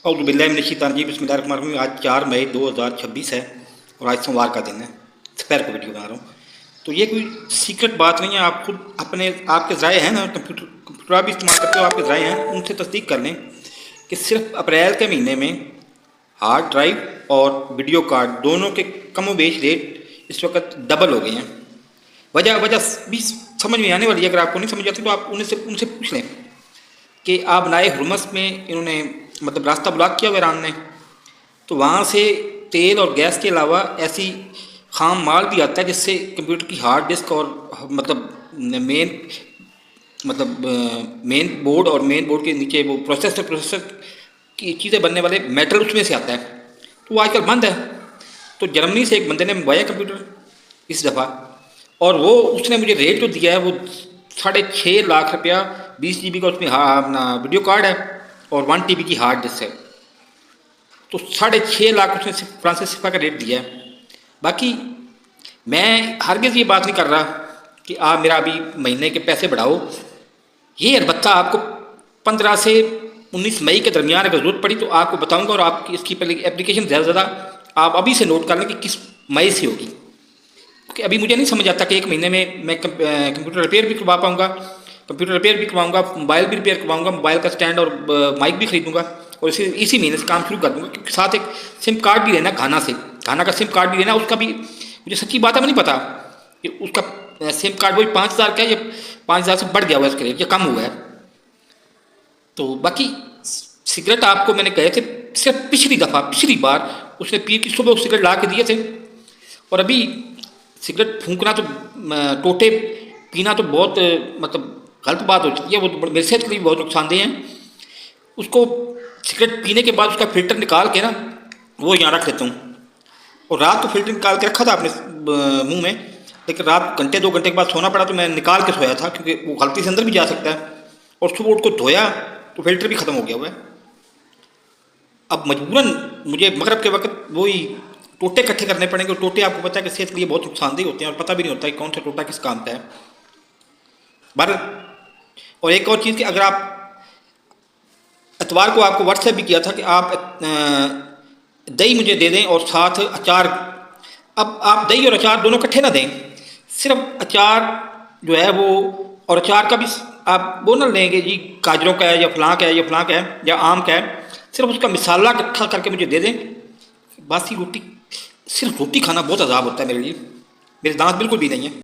बिस्मिल्लाहिर्रहमानिर्रहीम। बिस्मिल्लाहिर्रहमानिर्रहीम। आज 4 मई 2026 है और आज सोमवार का दिन है। दोपहर को वीडियो बना रहा हूँ। तो ये कोई सीक्रेट बात नहीं है। आप खुद अपने आपके ज़राए हैं ना, कंप्यूटर भी इस्तेमाल करते हो, आपके ज़राए हैं, उनसे तस्दीक कर लें कि सिर्फ अप्रैल के महीने में हार्ड ड्राइव और वीडियो कार्ड दोनों के कम व बेश रेट इस वक्त डबल हो गए हैं। वजह वजह भी समझ में आने वाली है। अगर आपको नहीं समझ आती तो आप उनसे पूछ लें कि आप बनाए हुरमस में इन्होंने मतलब रास्ता ब्लॉक किया हुआ ईरान ने, तो वहाँ से तेल और गैस के अलावा ऐसी खाम माल भी आता है जिससे कंप्यूटर की हार्ड डिस्क और मेन बोर्ड और मेन बोर्ड के नीचे वो प्रोसेसर की चीज़ें बनने वाले मेटल उसमें से आता है। तो वो आजकल बंद है। तो जर्मनी से एक बंदे ने मंगवाया कंप्यूटर इस दफ़ा, और वो उसने मुझे रेट जो दिया है वो 6.5 लाख रुपया, 20 GB का उसमें अपना वीडियो कार्ड है और 1 TB की हार्ड डिस्क है। तो 6.5 लाख उसने फ्रांसिस सिफा का रेट दिया है। बाकी मैं हरगिज़ ये बात नहीं कर रहा कि आप मेरा अभी महीने के पैसे बढ़ाओ। ये अलबत्ता आपको 15 से 19 मई के दरमियान अगर ज़रूरत पड़ी तो आपको बताऊंगा, और आपकी इसकी पहले एप्लीकेशन ज़्यादा आप अभी से नोट कर लें कि किस मई से होगी। क्योंकि अभी मुझे नहीं समझ आता कि एक महीने में मैं कंप्यूटर रिपेयर भी करवा पाऊँगा, कंप्यूटर रिपेयर भी करवाऊँगा, मोबाइल भी रिपेयर करवाऊँगा, मोबाइल का स्टैंड और माइक भी खरीदूँगा, और इसी महीने से काम शुरू कर दूँगा। क्योंकि साथ एक सिम कार्ड भी लेना घाना का सिम कार्ड भी लेना। उसका भी मुझे सच्ची बात है नहीं पता कि उसका सिम कार्ड वही 5,000 का है या 5,000 से बढ़ गया हुआ है इसका रेट या कम हुआ है। तो बाकी सिगरेट आपको मैंने कहे थे सिर्फ पिछली बार उसने पीर की सुबह सिगरेट ला के दिए थे, और अभी सिगरेट फूंकना तो टोटे पीना तो बहुत गलत बात हो चुकी है। वो मेरे सेहत के लिए बहुत नुकसानदेह हैं। उसको सिगरेट पीने के बाद उसका फिल्टर निकाल के ना वो यहाँ रख देता हूँ, और रात को फिल्टर निकाल के रखा था अपने मुंह में, लेकिन रात 1-2 घंटे के बाद सोना पड़ा तो मैं निकाल के सोया था, क्योंकि वो गलती से अंदर भी जा सकता है। और सुबह उठ को धोया तो फिल्टर भी ख़त्म हो गया हुआ है। अब मजबूरन मुझे मगरब के वक्त वही टोटे इकट्ठे करने पड़ेंगे। टोटे आपको पता है कि सेहत के लिए बहुत नुकसानदेह होते हैं और पता भी नहीं होता कि कौन सा टोटा किस काम का है। और एक और चीज़ कि अगर आप इतवार को आपको व्हाट्सएप भी किया था कि आप दही मुझे दे दें और साथ अचार। अब आप दही और अचार दोनों इकट्ठे ना दें, सिर्फ अचार जो है वो, और अचार का भी आप वो ना लेंगे जी गाजरों का है या फलां का है या फलां का है या आम का है, सिर्फ उसका मिसाला इकट्ठा करके मुझे दे दें। बासी रोटी, सिर्फ रोटी खाना बहुत अजाब होता है मेरे लिए। मेरे दांत बिल्कुल भी नहीं है।